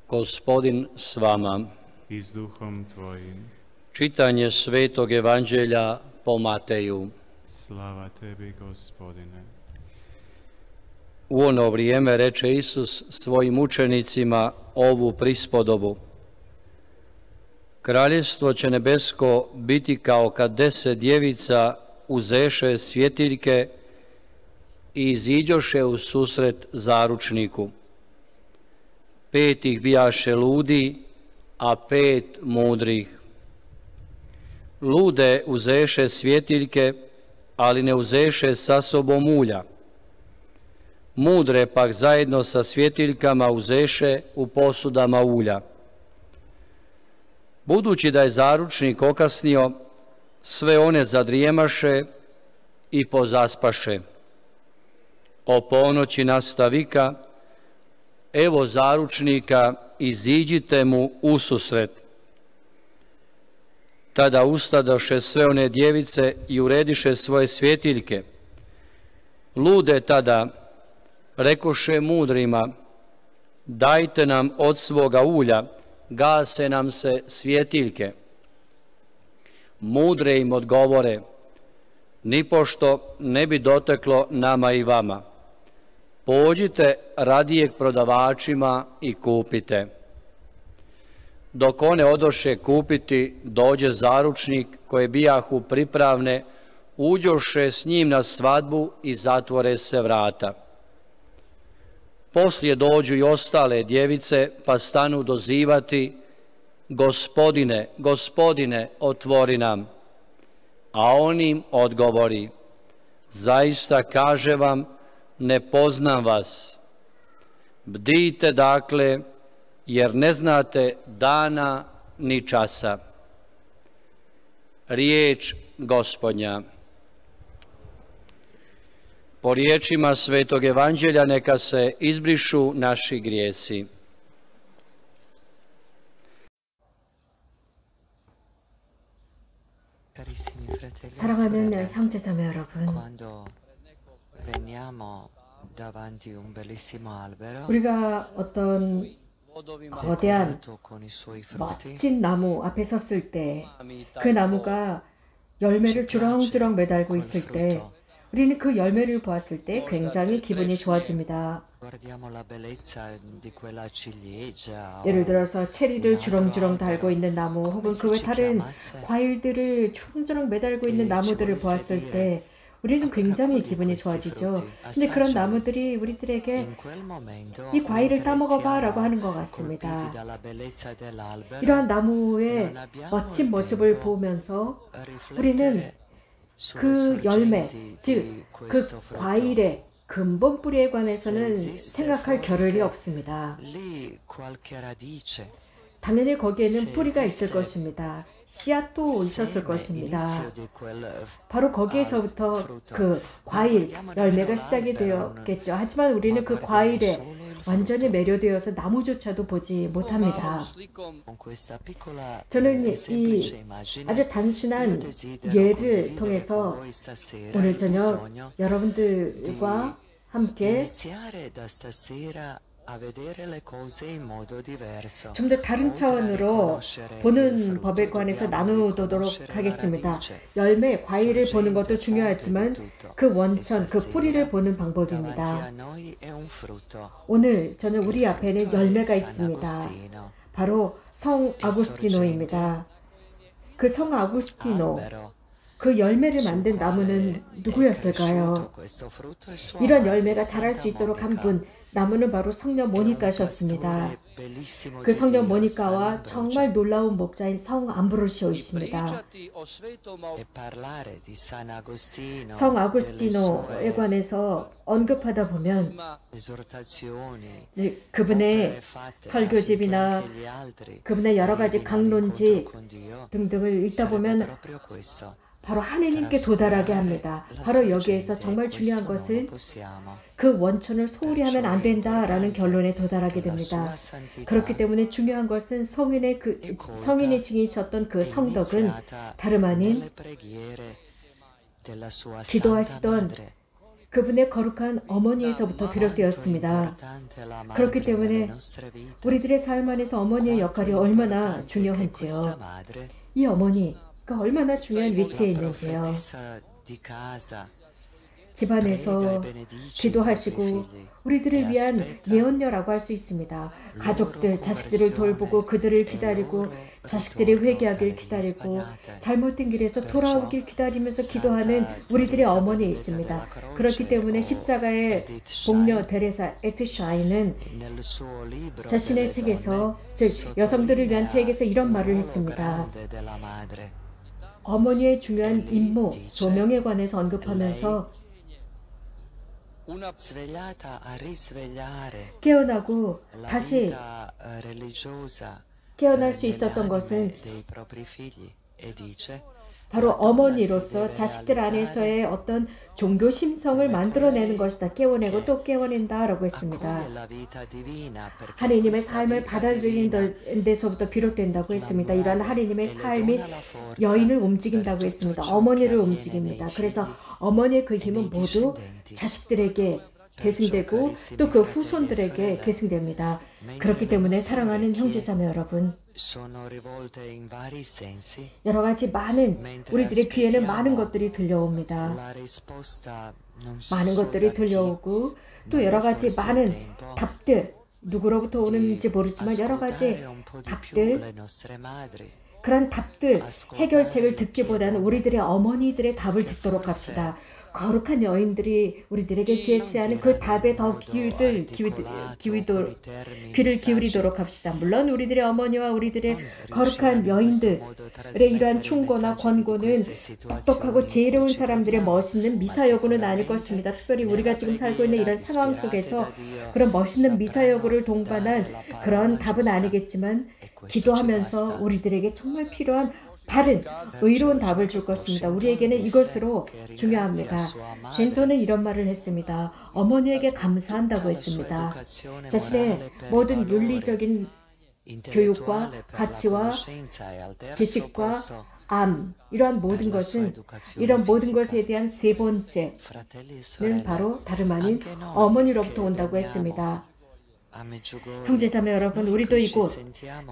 Gospodin s vama. I s duhom tvojim. Čitanje Svetog Evanđelja po Mateju. Slava tebi, Gospodine. U ono vrijeme reče Isus svojim učenicima ovu prispodobu. Kraljevstvo će nebesko biti kao kad 10 djevica uzeše svjetiljke i iziđoše u susret zaručniku. 5 ih bijaše ludi, a 5 mudrih. Lude uzeše svjetiljke, ali ne uzeše sa sobom ulja. Mudre pak zajedno sa svjetiljkama uzeše u posudama ulja. Budući da je zaručnik okasnio, sve one zadrijemaše i pozaspaše. O ponoći nasta vika, evo zaručnika, iziđite mu ususret. Tada ustadoše sve one djevice i urediše svoje svjetiljke. Lude tada rekoše mudrima, dajte nam od svoga ulja, gase nam se svjetiljke. Mudre im odgovore, nipošto ne bi doteklo nama i vama. Pođite radije k prodavačima i kupite. Dok one odoše kupiti, dođe zaručnik koje bijahu pripravne, uđoše s njim na svadbu i zatvore se vrata. Poslije dođu i ostale djevice, pa stanu dozivati, Gospodine, Gospodine, otvori nam. A on im odgovori, zaista kaže vam, ne poznam vas. Bdijte dakle, jer ne znate dana ni časa. Riječ Gospodnja. Po riječima Svetog Evanđelja neka se izbrišu naši grijesi. 사랑하는 형제자매 여러분, 우리가 어떤 거대한 멋진 나무 앞에 섰을 때, 그 나무가 열매를 주렁주렁 매달고 있을 때, 우리는 그 열매를 보았을 때 굉장히 기분이 좋아집니다. 예를 들어서 체리를 주렁주렁 달고 있는 나무, 혹은 그 외 다른 과일들을 주렁주렁 매달고 있는 나무들을 보았을 때 우리는 굉장히 기분이 좋아지죠. 근데 그런 나무들이 우리들에게 이 과일을 따먹어봐 라고 하는 것 같습니다. 이러한 나무의 멋진 모습을 보면서 우리는 그 열매, 즉 그 과일의 근본 뿌리에 관해서는 생각할 겨를이 없습니다. 당연히 거기에는 뿌리가 있을 것입니다. 씨앗도 있었을 것입니다. 바로 거기에서부터 그 과일, 열매가 시작이 되었겠죠. 하지만 우리는 그 과일에 완전히 매료되어서 나무조차도 보지 못합니다. 저는 이 아주 단순한 예를 통해서 오늘 저녁 여러분들과 함께 좀 더 다른 차원으로 보는 법에 관해서 나누도록 하겠습니다. 열매, 과일을 보는 것도 중요하지만 그 원천, 그 뿌리를 보는 방법입니다. 오늘 저는 우리 앞에는 열매가 있습니다. 바로 성 아구스티노입니다. 그 성 아구스티노, 그 열매를 만든 나무는 누구였을까요? 이런 열매가 자랄 수 있도록 한 분, 나무는 바로 성녀 모니카셨습니다. 그 성녀 모니카와 정말 놀라운 목자인 성 암브로시오이십니다. 성 아구스티노에 관해서 언급하다 보면 그분의 설교집이나 그분의 여러 가지 강론집 등등을 읽다 보면 바로 하느님께 도달하게 합니다. 바로 여기에서 정말 중요한 것은 그 원천을 소홀히 하면 안 된다라는 결론에 도달하게 됩니다. 그렇기 때문에 중요한 것은 성인이 지니셨던 그 성덕은 다름 아닌 기도하시던 그분의 거룩한 어머니에서부터 비롯되었습니다. 그렇기 때문에 우리들의 삶 안에서 어머니의 역할이 얼마나 중요한지요. 이 어머니가 얼마나 중요한 위치에 있는지요. 집안에서 기도하시고 우리들을 위한 예언녀라고 할 수 있습니다. 가족들, 자식들을 돌보고 그들을 기다리고 자식들이 회개하길 기다리고 잘못된 길에서 돌아오길 기다리면서 기도하는 우리들의 어머니에 있습니다. 그렇기 때문에 십자가의 복녀 데레사 에트샤인은 자신의 책에서, 즉 여성들을 위한 책에서 이런 말을 했습니다. 어머니의 중요한 임무, 소명에 관해서 언급하면서 깨어나고 다시 깨어날 수 있었던 것은 바로 어머니로서 자식들 안에서의 어떤 종교 심성을 만들어내는 것이다. 깨워내고 또 깨워낸다 라고 했습니다. 하나님의 삶을 받아들이는 데서부터 비롯된다고 했습니다. 이러한 하나님의 삶이 여인을 움직인다고 했습니다. 어머니를 움직입니다. 그래서 어머니의 그 힘은 모두 자식들에게 계승되고 또 그 후손들에게 계승됩니다. 그렇기 때문에 사랑하는 형제자매 여러분, 여러 가지 우리들의 귀에는 많은 것들이 들려옵니다. 많은 것들이 들려오고 또 여러 가지 많은 답들, 누구로부터 오는지 모르지만 여러 가지 답들, 그런 답들, 해결책을 듣기보다는 우리들의 어머니들의 답을 듣도록 합시다. 거룩한 여인들이 우리들에게 제시하는 그 답에 더 귀를 기울이도록 합시다. 물론 우리들의 어머니와 우리들의 거룩한 여인들의 이러한 충고나 권고는 똑똑하고 지혜로운 사람들의 멋있는 미사여구는 아닐 것입니다. 특별히 우리가 지금 살고 있는 이런 상황 속에서 그런 멋있는 미사여구를 동반한 그런 답은 아니겠지만 기도하면서 우리들에게 정말 필요한 바른, 의로운 답을 줄 것입니다. 우리에게는 이것으로 중요합니다. 젠토는 이런 말을 했습니다. 어머니에게 감사한다고 했습니다. 자신의 모든 윤리적인 교육과 가치와 지식과 이러한 모든 것은, 이런 모든 것에 대한 세 번째는 바로 다름 아닌 어머니로부터 온다고 했습니다. 형제자매 여러분, 우리도 이곳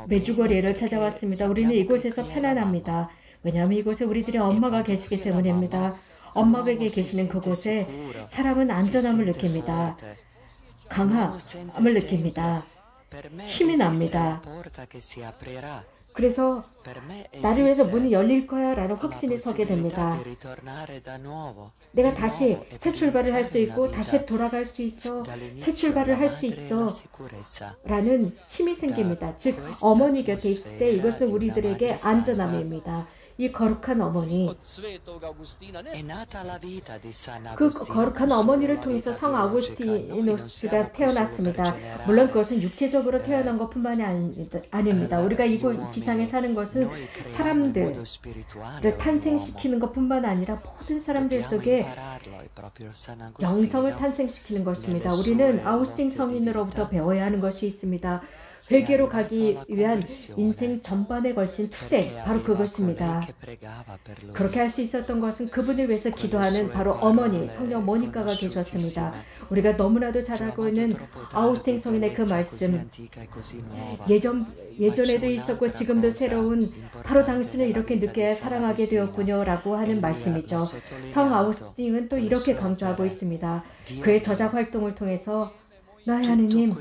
메주거리를 찾아왔습니다. 우리는 이곳에서 편안합니다. 왜냐하면 이곳에 우리들의 엄마가 계시기 때문입니다. 엄마에게 계시는 그곳에 사람은 안전함을 느낍니다. 강함을 느낍니다. 힘이 납니다. 그래서 나를 위해서 문이 열릴 거야 라는 확신이 서게 됩니다. 내가 다시 새 출발을 할 수 있고 다시 돌아갈 수 있어, 새 출발을 할 수 있어 라는 힘이 생깁니다. 즉 어머니 곁에 있을 때 이것은 우리들에게 안전함입니다. 이 거룩한 어머니, 그 거룩한 어머니를 통해서 성 아우구스티누스가 태어났습니다. 물론 그것은 육체적으로 태어난 것뿐만이 아닙니다. 우리가 이 지상에 사는 것은 사람들을 탄생시키는 것뿐만 아니라 모든 사람들 속에 영성을 탄생시키는 것입니다. 우리는 아우구스틴 성인으로부터 배워야 하는 것이 있습니다. 회개로 가기 위한 인생 전반에 걸친 투쟁, 바로 그것입니다. 그렇게 할 수 있었던 것은 그분을 위해서 기도하는 바로 어머니, 성령 모니카가 계셨습니다. 우리가 너무나도 잘 알고 있는 아우구스틴 성인의 그 말씀, 예전에도 있었고 지금도 새로운, 바로 당신을 이렇게 늦게 사랑하게 되었군요 라고 하는 말씀이죠. 성 아우구스틴은 또 이렇게 강조하고 있습니다. 그의 저작 활동을 통해서 나의 하느님,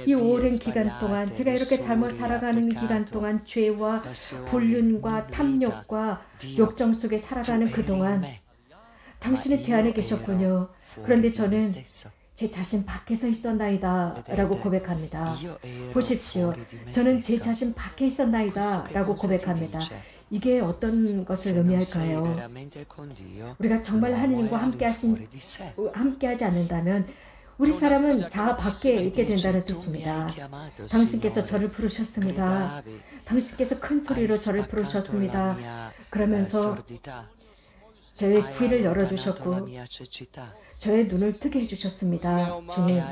이 오랜 기간 동안, 제가 이렇게 잘못 살아가는 기간 동안 죄와 불륜과 탐욕과 욕정 속에 살아가는 그동안 당신은 제 안에 계셨군요. 그런데 저는 제 자신 밖에서 있었나이다 라고 고백합니다. 보십시오. 저는 제 자신 밖에 있었나이다 라고 고백합니다. 이게 어떤 것을 의미할까요? 우리가 정말 하느님과 함께하지 않는다면 우리 사람은 자아 밖에 있게 된다는 뜻입니다. 당신께서 저를 부르셨습니다. 당신께서 큰 소리로 저를 부르셨습니다. 그러면서 저의 귀를 열어주셨고 저의 눈을 뜨게 해주셨습니다. 주님,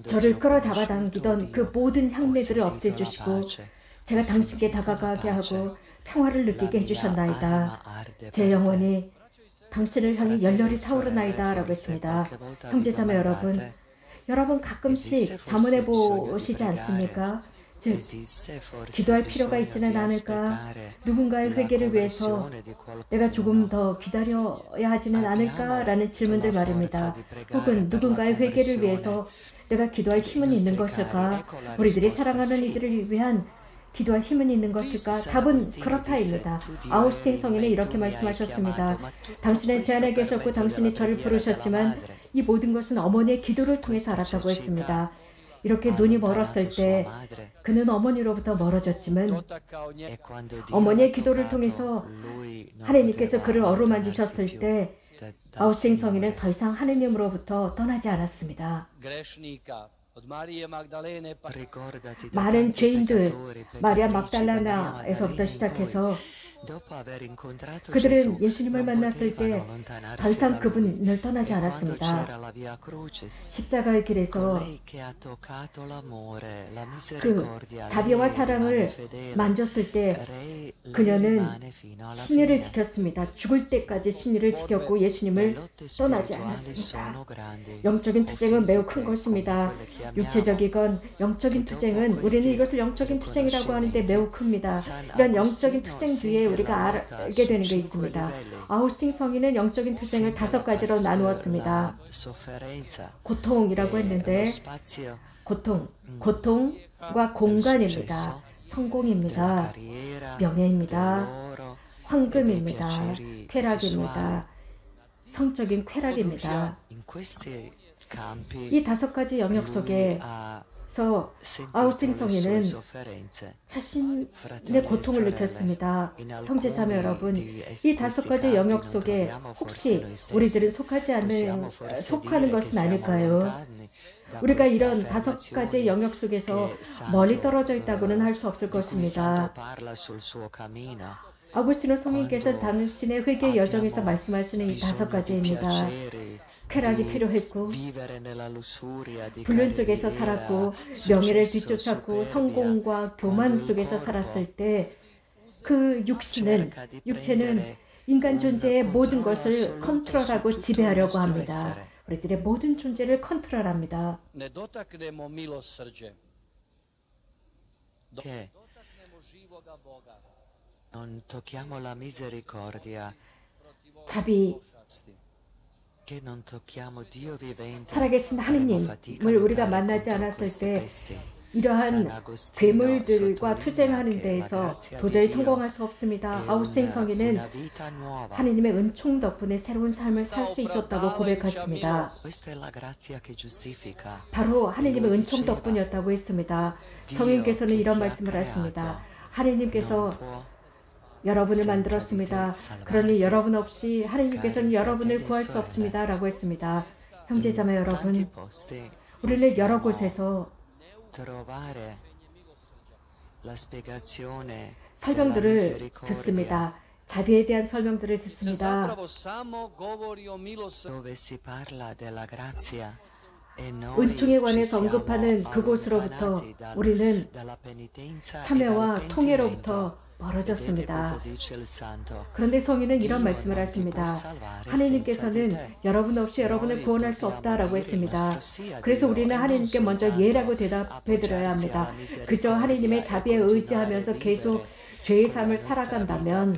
저를 끌어잡아 당기던 그 모든 향내들을 없애주시고 제가 당신께 다가가게 하고 평화를 느끼게 해주셨나이다. 제 영혼이 당신을 향해 열렬히 타오르나이다 라고 했습니다. 형제자매 여러분 가끔씩 자문해 보시지 않습니까? 즉 기도할 필요가 있지는 않을까? 누군가의 회개를 위해서 내가 조금 더 기다려야 하지는 않을까? 라는 질문들 말입니다. 혹은 누군가의 회개를 위해서 내가 기도할 힘은 있는 것일까? 우리들이 사랑하는 이들을 위한 기도할 힘은 있는 것일까? 답은 그렇다입니다. 아우스틴 성인은 이렇게 말씀하셨습니다. 당신은 제 안에 계셨고 당신이 저를 부르셨지만 이 모든 것은 어머니의 기도를 통해서 알았다고 했습니다. 이렇게 눈이 멀었을 때 그는 어머니로부터 멀어졌지만 어머니의 기도를 통해서 하나님께서 그를 어루만지셨을 때 아우스틴 성인은 더 이상 하나님으로부터 떠나지 않았습니다. 많은 죄인들, 마리아 막달라나에서부터 시작해서 그들은 예수님을 만났을 때 더 이상 그분을 떠나지 않았습니다. 십자가의 길에서 그 자비와 사랑을 만졌을 때 그녀는 신의를 지켰습니다. 죽을 때까지 신의를 지켰고 예수님을 떠나지 않았습니다. 영적인 투쟁은 매우 큰 것입니다. 육체적이건 영적인 투쟁은 우리는 이것을 영적인 투쟁이라고 하는데 매우 큽니다. 이런 영적인 투쟁 뒤에 우리가 알게 되는 게 있습니다. 아우스틴 성인은 영적인 투쟁을 5가지로 나누었습니다. 고통이라고 했는데 고통과 공간입니다. 성공입니다. 명예입니다. 황금입니다. 쾌락입니다. 성적인 쾌락입니다. 이 5가지 영역 속에서 아우스틴 성인은 자신의 고통을 느꼈습니다. 형제자매 여러분, 이 5가지 영역 속에 혹시 우리들은 속하는 것은 아닐까요? 우리가 이런 5가지 영역 속에서 멀리 떨어져 있다고는 할 수 없을 것입니다. 아우구스티노 성인께서 당신의 회개 여정에서 말씀하시는 이 5가지입니다. 쾌락이 필요했고 불륜 속에서 살았고 명예를 뒤쫓았고 성공과 교만 속에서 살았을 때 그 육체는 인간 존재의 모든 것을 컨트롤하고 지배하려고 합니다. 우리들의 모든 존재를 컨트롤합니다. 자비, 살아계신 하느님을 우리가 만나지 않았을 때 이러한 괴물들과 투쟁하는 데에서 도저히 성공할 수 없습니다. 아우스틴 성인은 하느님의 은총 덕분에 새로운 삶을 살 수 있었다고 고백하십니다. 바로 하느님의 은총 덕분이었다고 했습니다. 성인께서는 이런 말씀을 하십니다. 하느님께서 여러분을 만들었습니다. 그러니 여러분 없이 하느님께서는 여러분을 구할 수 없습니다. 라고 했습니다. 형제자매 여러분, 우리는 여러 곳에서 설명들을 듣습니다. 자비에 대한 설명들을 듣습니다. 은총에 관해서 언급하는 그곳으로부터 우리는 참회와 통회로부터 멀어졌습니다. 그런데 성인은 이런 말씀을 하십니다. 하나님께서는 여러분 없이 여러분을 구원할 수 없다라고 했습니다. 그래서 우리는 하나님께 먼저 예라고 대답해 드려야 합니다. 그저 하나님의 자비에 의지하면서 계속 죄의 삶을 살아간다면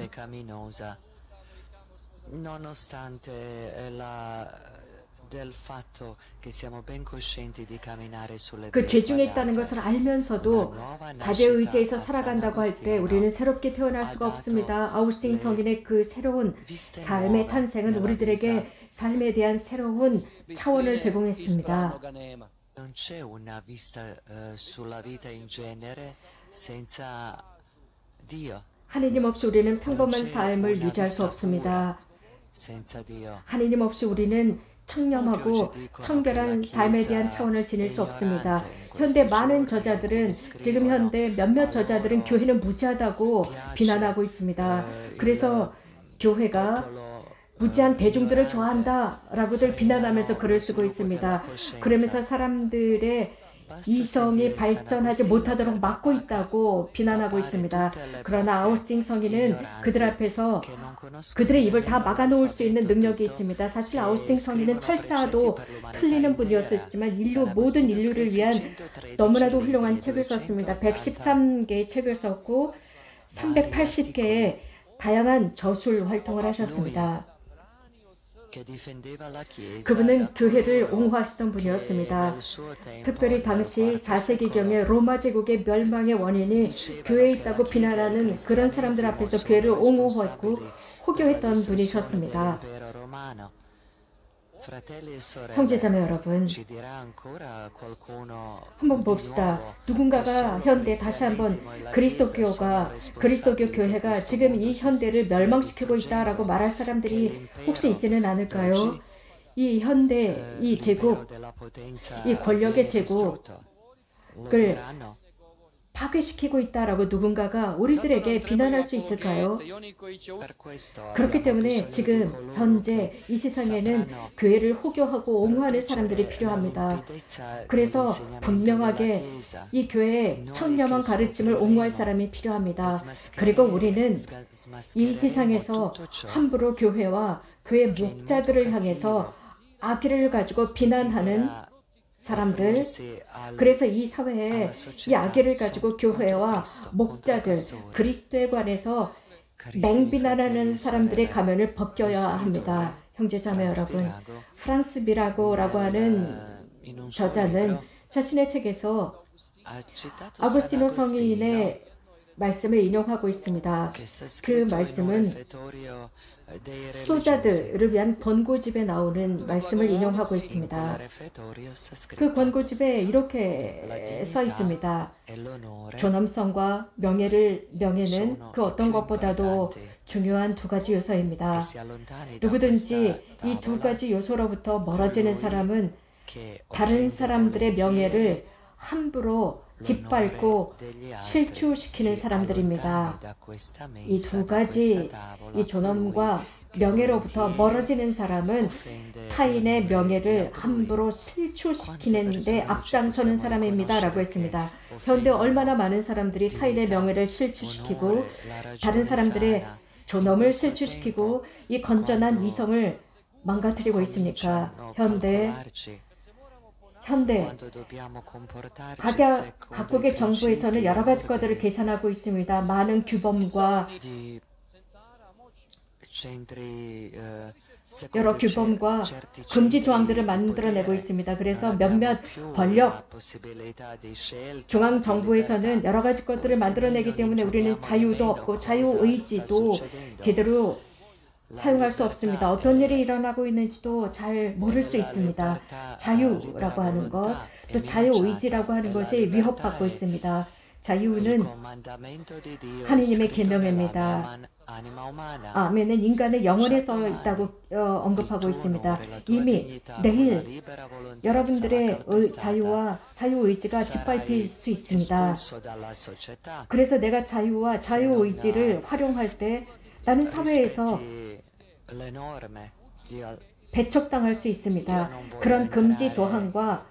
그 죄 중에 있다는 것을 알면서도 자비에 의지해서 살아간다고 할 때 우리는 새롭게 태어날 수가 없습니다. 아우구스틴 성인의 그 새로운 삶의 탄생은 우리들에게 삶에 대한 새로운 차원을 제공했습니다. 하나님 없이 우리는 평범한 삶을 유지할 수 없습니다. 하나님 없이 우리는 청렴하고 청결한 삶에 대한 차원을 지닐 수 없습니다. 현대 많은 저자들은 지금 현대 몇몇 저자들은 교회는 무지하다고 비난하고 있습니다. 그래서 교회가 무지한 대중들을 좋아한다 라고들 비난하면서 글을 쓰고 있습니다. 그러면서 사람들의 이성이 발전하지 못하도록 막고 있다고 비난하고 있습니다. 그러나 아우스틴 성인은 그들 앞에서 그들의 입을 다 막아놓을 수 있는 능력이 있습니다. 사실 아우스틴 성인은 철자도 틀리는 분이었지만 모든 인류를 위한 너무나도 훌륭한 책을 썼습니다. 113개의 책을 썼고 380개의 다양한 저술 활동을 하셨습니다. 그분은 교회를 옹호하시던 분이었습니다. 특별히 당시 4세기경에 로마 제국의 멸망의 원인이 교회에 있다고 비난하는 그런 사람들 앞에서 교회를 옹호했고 호교했던 분이셨습니다. 형제자매 여러분, 한번 봅시다. 누군가가 현대 다시 한번 그리스도교 교회가 지금 이 현대를 멸망시키고 있다라고 말할 사람들이 혹시 있지는 않을까요? 이 현대, 이 제국, 이 권력의 제국을 파괴시키고 있다라고 누군가가 우리들에게 비난할 수 있을까요? 그렇기 때문에 지금 현재 이 세상에는 교회를 호교하고 옹호하는 사람들이 필요합니다. 그래서 분명하게 이 교회의 청렴한 가르침을 옹호할 사람이 필요합니다. 그리고 우리는 이 세상에서 함부로 교회와 교회 목자들을 향해서 악의를 가지고 비난하는 사람들, 그래서 이 사회에 이 악의를 가지고 교회와 목자들, 그리스도에 관해서 맹비난하는 사람들의 가면을 벗겨야 합니다. 형제자매 여러분, 프랑스 미라고라고 하는 저자는 자신의 책에서 아구스티노 성인의 말씀을 인용하고 있습니다. 그 말씀은 수도자들을 위한 권고집에 나오는 말씀을 인용하고 있습니다. 그 권고집에 이렇게 써 있습니다. 존엄성과 명예는 그 어떤 것보다도 중요한 두 가지 요소입니다. 누구든지 이 두 가지 요소로부터 멀어지는 사람은 다른 사람들의 명예를 함부로 짓밟고 실추시키는 사람들입니다. 이 두 가지, 이 존엄과 명예로부터 멀어지는 사람은 타인의 명예를 함부로 실추시키는 데 앞장서는 사람입니다. 라고 했습니다. 현대 얼마나 많은 사람들이 타인의 명예를 실추시키고 다른 사람들의 존엄을 실추시키고 이 건전한 이성을 망가뜨리고 있습니까? 각국의 정부에서는 여러 가지 것들을 계산하고 있습니다. 많은 규범과 여러 규범과 금지 조항들을 만들어내고 있습니다. 그래서 몇몇 권력, 중앙정부에서는 여러 가지 것들을 만들어내기 때문에 우리는 자유도 없고 자유의지도 제대로 사용할 수 없습니다. 어떤 일이 일어나고 있는지도 잘 모를 수 있습니다. 자유라고 하는 것, 또 자유의지라고 하는 것이 위협받고 있습니다. 자유는 하느님의 계명입니다. 아멘은 인간의 영혼에 써 있다고 언급하고 있습니다. 이미 내일 여러분들의 자유와 자유의지가 짓밟힐 수 있습니다. 그래서 내가 자유와 자유의지를 활용할 때 나는 사회에서 배척당할 수 있습니다. 그런 금지 조항과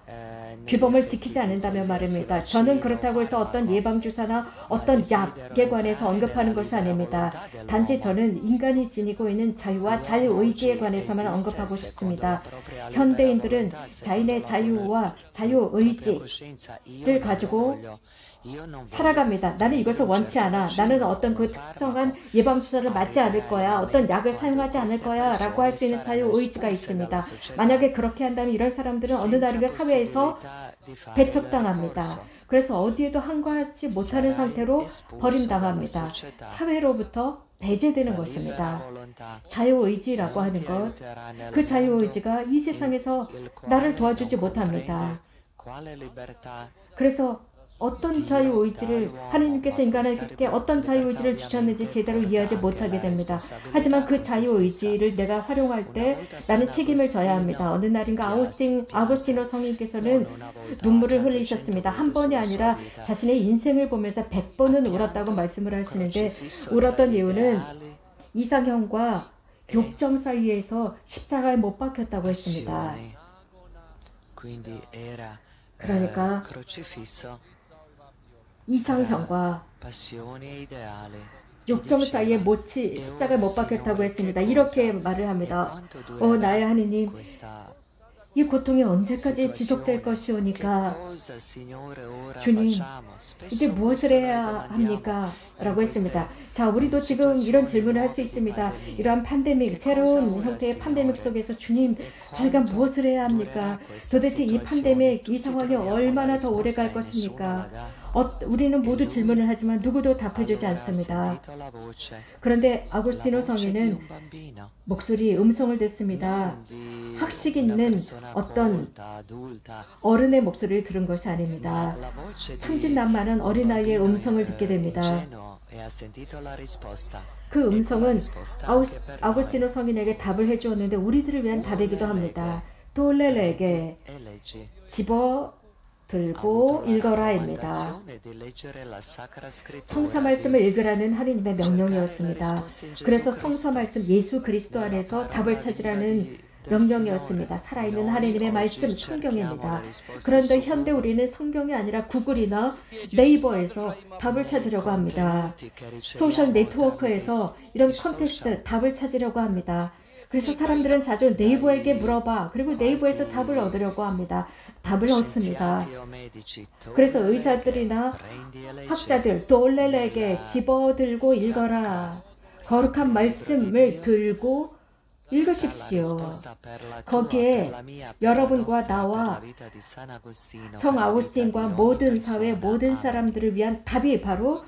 규범을 지키지 않는다면 말입니다. 저는 그렇다고 해서 어떤 예방주사나 어떤 약에 관해서 언급하는 것이 아닙니다. 단지 저는 인간이 지니고 있는 자유와 자유의지에 관해서만 언급하고 싶습니다. 현대인들은 자신의 자유와 자유의지를 가지고 살아갑니다. 나는 이것을 원치 않아. 나는 어떤 그 특정한 예방주사를 맞지 않을 거야. 어떤 약을 사용하지 않을 거야. 라고 할 수 있는 자유의지가 있습니다. 만약에 그렇게 한다면 이런 사람들은 어느 날인가 사회에서 배척당합니다. 그래서 어디에도 항거하지 못하는 상태로 버림당합니다. 사회로부터 배제되는 것입니다. 자유의지라고 하는 것, 그 자유의지가 이 세상에서 나를 도와주지 못합니다. 그래서 어떤 자유의지를 하나님께서 인간에게 어떤 자유의지를 주셨는지 제대로 이해하지 못하게 됩니다. 하지만 그 자유의지를 내가 활용할 때 나는 책임을 져야 합니다. 어느 날인가 아구스티노 성인께서는 눈물을 흘리셨습니다. 한 번이 아니라 자신의 인생을 보면서 100번은 울었다고 말씀을 하시는데 울었던 이유는 이상형과 욕정 사이에서 십자가에 못 박혔다고 했습니다. 그러니까 이상형과 욕정 사이에 못이 십자가에 못 박혔다고 했습니다. 이렇게 말을 합니다. 나의 하느님, 이 고통이 언제까지 지속될 것이오니까 주님, 이제 무엇을 해야 합니까? 라고 했습니다. 자, 우리도 지금 이런 질문을 할 수 있습니다. 이러한 팬데믹, 새로운 형태의 팬데믹 속에서 주님, 저희가 무엇을 해야 합니까? 도대체 이 팬데믹, 이 상황이 얼마나 더 오래 갈 것입니까? 우리는 모두 질문을 하지만 누구도 답해주지 않습니다. 그런데 아구스티노 성인은 음성을 듣습니다. 학식 있는 어떤 어른의 목소리를 들은 것이 아닙니다. 천진난만한 어린아이의 음성을 듣게 됩니다. 그 음성은 아구스티노 성인에게 답을 해주었는데 우리들을 위한 답이기도 합니다. 돌렐레에게 집어 들고 읽어라입니다. 성서 말씀을 읽으라는 하느님의 명령이었습니다. 그래서 성서 말씀 예수 그리스도 안에서 답을 찾으라는 명령이었습니다. 살아있는 하느님의 말씀 성경입니다. 그런데 현대 우리는 성경이 아니라 구글이나 네이버에서 답을 찾으려고 합니다. 소셜 네트워크에서 이런 콘테스트 답을 찾으려고 합니다. 그래서 사람들은 자주 네이버에게 물어봐. 그리고 네이버에서 답을 얻으려고 합니다. 답을 얻습니다. 그래서 의사들이나 학자들 돌렐레에게 집어들고 읽어라. 거룩한 말씀을 들고 읽으십시오. 거기에 여러분과 나와 성 아구스틴과 모든 사회 모든 사람들을 위한 답이 바로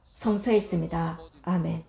성서에 있습니다. 아멘.